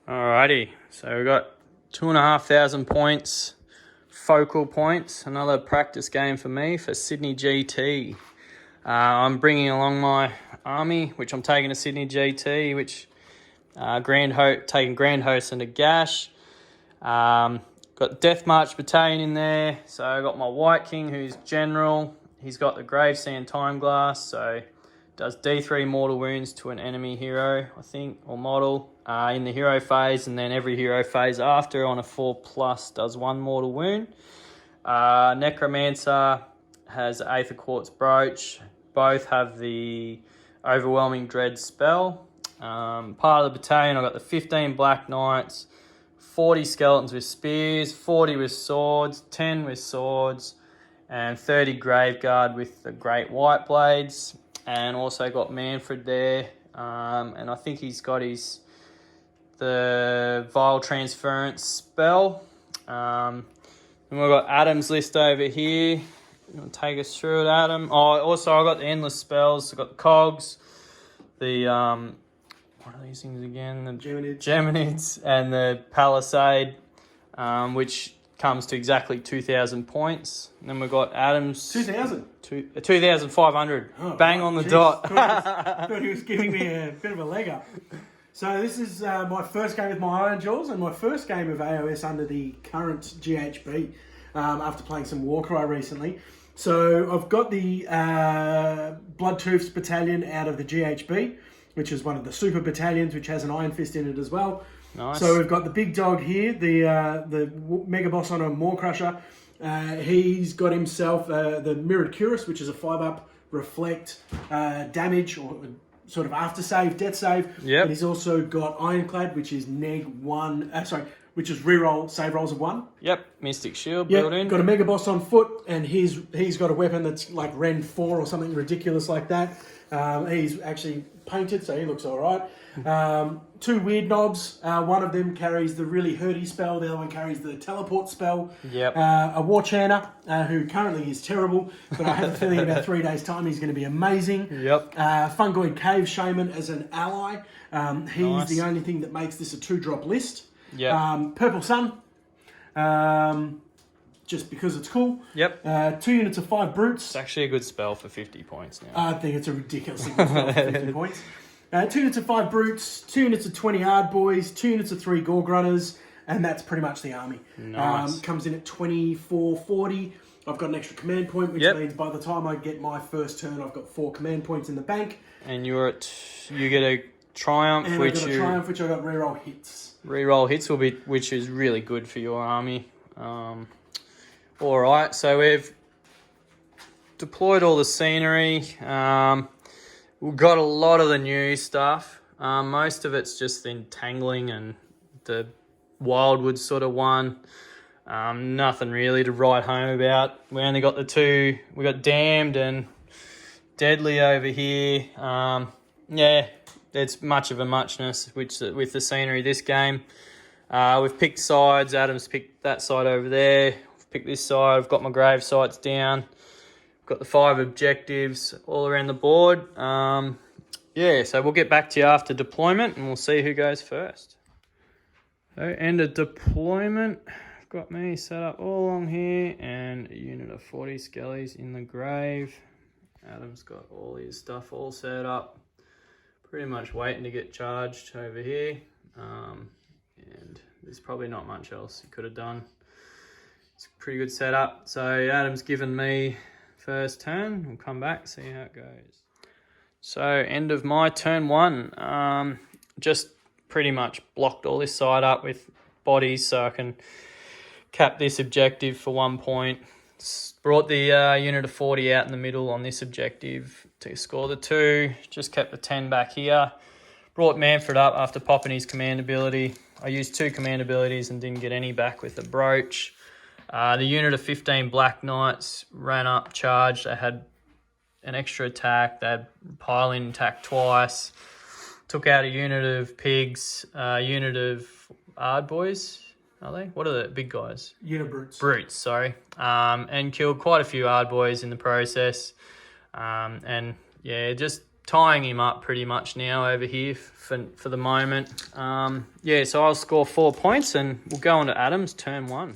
Alrighty, so we've got 2,500 points, focal points, another practice game for me for Sydney GT. I'm bringing along my army, which I'm taking to Sydney GT, which taking Grand Host into Gash. Got Death March Battalion in there, so I got my White King, who's General. He's got the Gravesand Time Glass, so does D3 mortal wounds to an enemy hero, I think, or model in the hero phase, and then every hero phase after on a 4+ does 1 mortal wound. Necromancer has Aether Quartz Brooch. Both have the Overwhelming Dread spell. Part of the battalion, I've got the 15 Black Knights, 40 Skeletons with Spears, 40 with Swords, 10 with Swords, and 30 Graveguard with the Great White Blades. And also got Manfred there, and I think he's got the Vile Transference spell. And we've got Adam's list over here. You want to take us through it, Adam? Oh, also I got the endless spells. I got the Cogs, the what are these things again? The Geminids and the Palisade, which comes to exactly 2,000 points. And then we've got Adam's 2,000. 2,500. Oh, bang on the dot. Thought he was giving me a bit of a leg up. So this is my first game with my Iron Jaws and my first game of AOS under the current GHB after playing some Warcry recently. So I've got the Bloodtooths Battalion out of the GHB, which is one of the super battalions, which has an Iron Fist in it as well. Nice. So we've got the big dog here, the Mega Boss on a Maw Crusher. He's got himself the Mirrored Cuirass, which is a 5-up reflect damage or sort of after save, death save. Yep. And he's also got Ironclad, which is which is reroll save rolls of 1. Yep, Mystic Shield built in. Got a Mega Boss on foot, and he's got a weapon that's like Ren 4 or something ridiculous like that. He's actually painted, so he looks all right. 2 weird knobs. One of them carries the really hurty spell. The other one carries the teleport spell. Yep. A War Chanter, who currently is terrible, but I have a feeling about 3 days' time he's going to be amazing. Yep. Fungoid Cave Shaman as an ally. He's Nice. the only thing that makes this a 2-drop list. Yep. Purple Sun. Just because it's cool. Yep. 2 units of 5 Brutes. It's actually a good spell for 50 points now. I think it's a ridiculously good spell for 50 points. 2 units of 5 Brutes, 2 units of 20 Hard Boys, 2 units of 3 Gore Grunners, and that's pretty much the army. Nice. Comes in at 2440. I've got an extra command point, which means by the time I get my first turn, I've got 4 command points in the bank. And you get a Triumph, And I've got a Triumph, which I got reroll hits. Reroll hits which is really good for your army. All right, so we've deployed all the scenery. We've got a lot of the new stuff. Most of it's just entangling and the Wildwood sort of one. Nothing really to write home about. We only got the 2. We got Damned and Deadly over here. It's much of a muchness with the scenery this game. We've picked sides. Adam's picked that side over there. I've picked this side. I've got my grave sites down. Got the 5 objectives all around the board. So we'll get back to you after deployment and we'll see who goes first. So end of deployment. I've got me set up all along here and a unit of 40 skellies in the grave. Adam's got all his stuff all set up. Pretty much waiting to get charged over here. And there's probably not much else he could have done. It's a pretty good setup. So Adam's given me first turn. We'll come back, see how it goes. So end of my turn 1. Just pretty much blocked all this side up with bodies so I can cap this objective for 1 point. Brought the unit of 40 out in the middle on this objective to score the 2. Just kept the 10 back here. Brought Manfred up after popping his command ability. I used 2 command abilities and didn't get any back with the brooch. The unit of 15 Black Knights ran up, charged. They had an extra attack. They had pile-in attack twice. Took out a unit of pigs, a unit of Hard Boys. Are they? What are the big guys? Unit Brutes. Brutes, sorry. And killed quite a few Hard Boys in the process. Just tying him up pretty much now over here for the moment. Yeah, so I'll score 4 points and we'll go on to Adam's turn 1.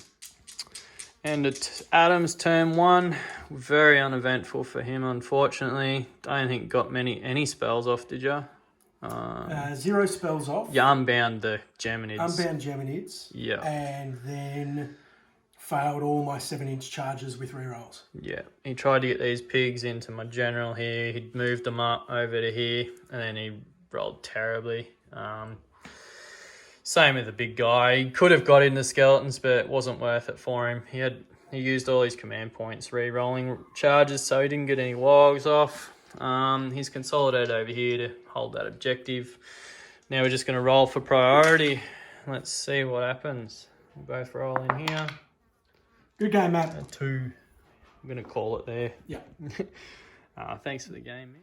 And at Adam's turn 1, very uneventful for him, unfortunately. Don't think got any spells off, did you? 0 spells off. Yeah, unbound the Geminids. Unbound Geminids. Yeah. And then failed all my 7-inch charges with rerolls. Yeah, he tried to get these pigs into my general here. He'd moved them up over to here, and then he rolled terribly. Same with the big guy. He could have got in the skeletons, but it wasn't worth it for him. He used all his command points re-rolling charges, so he didn't get any logs off. He's consolidated over here to hold that objective. Now we're just going to roll for priority. Let's see what happens. We'll both roll in here. Good game, Matt. A 2. I'm going to call it there. Yeah. Thanks for the game, man.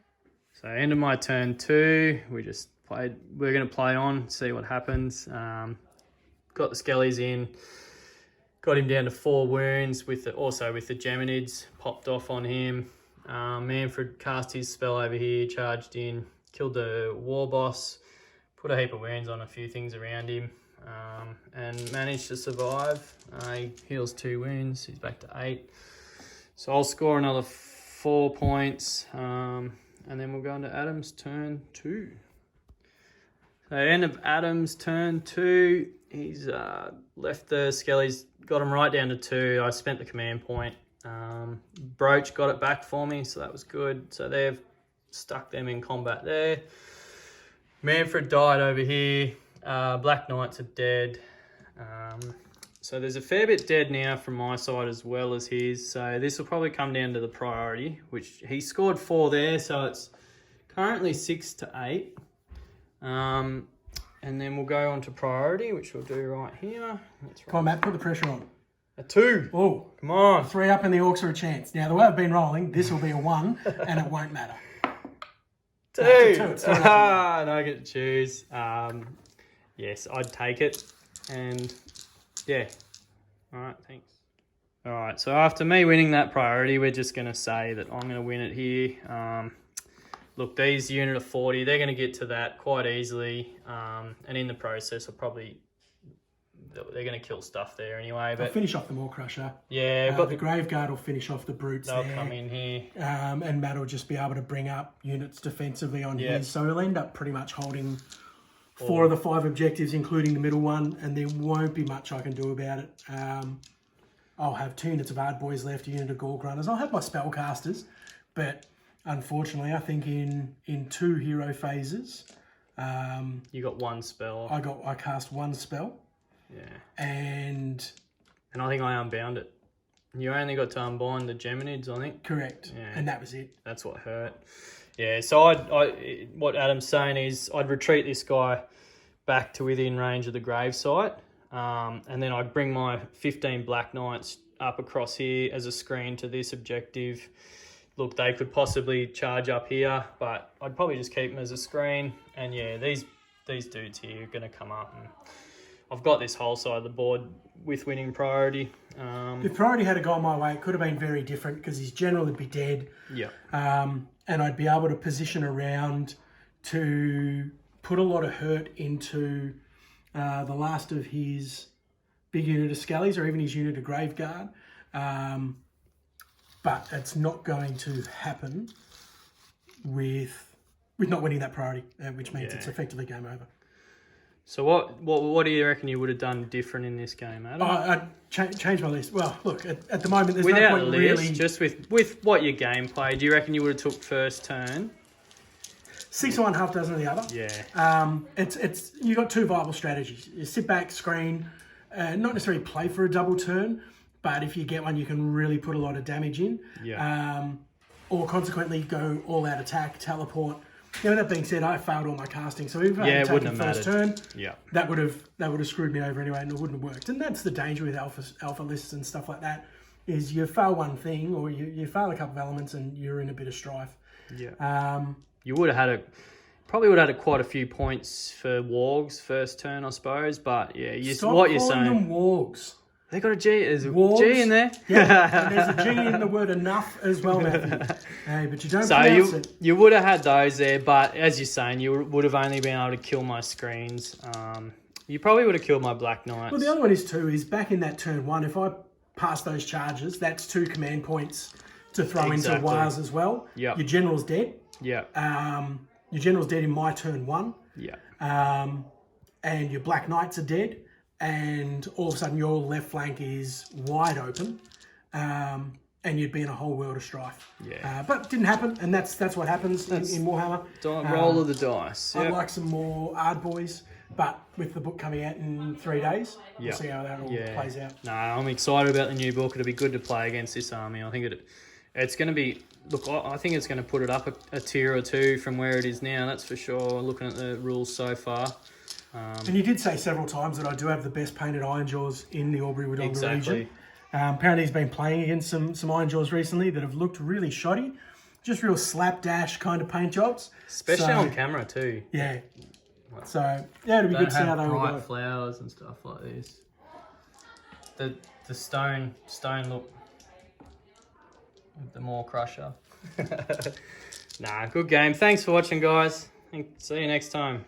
So end of my turn 2. We're going to play on, see what happens. Got the skellies in. Got him down to 4 wounds, also with the Geminids. Popped off on him. Manfred cast his spell over here, charged in, killed the war boss, put a heap of wounds on a few things around him, and managed to survive. He heals 2 wounds, he's back to 8. So I'll score another 4 points, and then we'll go into Adam's turn 2. So end of Adam's turn 2, he's left the skellies, got him right down to 2. I spent the command point. Broach got it back for me, so that was good. So they've stuck them in combat there. Manfred died over here. Black Knights are dead. So there's a fair bit dead now from my side as well as his. So this will probably come down to the priority, which he scored 4 there, so it's currently 6 to 8. And then we'll go on to priority, which we'll do right here. Come on, Matt, put the pressure on. A 2. Oh, come on. 3 up and the Orcs are a chance. Now, the way I've been rolling, this will be a 1 and it won't matter. 2. No, it's a 2. It's No, I get to choose. Yes, I'd take it. And yeah. All right, thanks. All right, so after me winning that priority, we're just going to say that I'm going to win it here. Look, these unit of 40, they're going to get to that quite easily. And in the process, they're going to kill stuff there anyway. But I'll finish off the Maw Crusher. Yeah, but the Graveguard will finish off the Brutes they'll there. come in here. And Matt will just be able to bring up units defensively on his. So he'll end up pretty much holding 4 of the 5 objectives, including the middle one, and there won't be much I can do about it. I'll have 2 units of Ard Boys left, a unit of Gorg Runners. I'll have my Spellcasters, but unfortunately, I think in 2 hero phases... you got 1 spell. I cast 1 spell. Yeah. And I think I unbound it. You only got to unbind the Geminids, I think. Correct. Yeah. And that was it. That's what hurt. Yeah, so what Adam's saying is I'd retreat this guy back to within range of the gravesite, and then I'd bring my 15 Black Knights up across here as a screen to this objective. Look, they could possibly charge up here, but I'd probably just keep them as a screen. And yeah, these dudes here are going to come up, and I've got this whole side of the board with winning priority. If priority had gone my way, it could have been very different because his general would be dead. Yeah. And I'd be able to position around to put a lot of hurt into the last of his big unit of Skellies or even his unit of Graveguard. But it's not going to happen with not winning that priority, which means it's effectively game over. So what do you reckon you would have done different in this game, Adam? I'd change my list. Well, look, at the moment, there's Without no point a list, really... just with what your gameplay, do you reckon you would have took first turn? 6 of one, half dozen of the other. Yeah. It's you got 2 viable strategies. You sit back, screen, not necessarily play for a double turn, but if you get one, you can really put a lot of damage in. Yeah. Or consequently go all out attack, teleport. You know, that being said, I failed all my casting, so even if I had taken first turn, that would have screwed me over anyway, and it wouldn't have worked. And that's the danger with alpha lists and stuff like that, is you fail one thing or you fail a couple of elements and you're in a bit of strife. Yeah. You would have probably would have had quite a few points for Wargs first turn, I suppose. But yeah, Stop what you're saying. Them Wargs. They got a G. There's a Wolves. G in there. Yeah, and there's a G in the word enough as well, Matthew. Hey, but you don't So pronounce it. you would have had those there, but as you're saying, you would have only been able to kill my screens. You probably would have killed my Black Knights. Well, the other one is too, is back in that turn 1, if I pass those charges, that's 2 command points to throw into wires as well. Yep. Your general's dead. Yeah. Your general's dead in my turn 1. Yeah. And your Black Knights are dead. And all of a sudden your left flank is wide open. And you'd be in a whole world of strife. Yeah. But it didn't happen, and that's what happens in Warhammer. Roll of the dice. I'd Yep. like some more Ard Boys, but with the book coming out in 3 days, we'll Yep. see how that all plays out. No, I'm excited about the new book. It'll be good to play against this army. I think it's going to be... Look, I think it's going to put it up a tier or 2 from where it is now, that's for sure, looking at the rules so far. And you did say several times that I do have the best painted Ironjaws in the Albury-Wodonga Exactly. region. Apparently he's been playing against some Ironjaws recently that have looked really shoddy. Just real slapdash kind of paint jobs. Especially on camera too. Yeah. So, yeah, it'll be good to see how they all bright go. flowers and stuff like this. The stone look with the Maw Crusher. Nah, good game. Thanks for watching, guys. See you next time.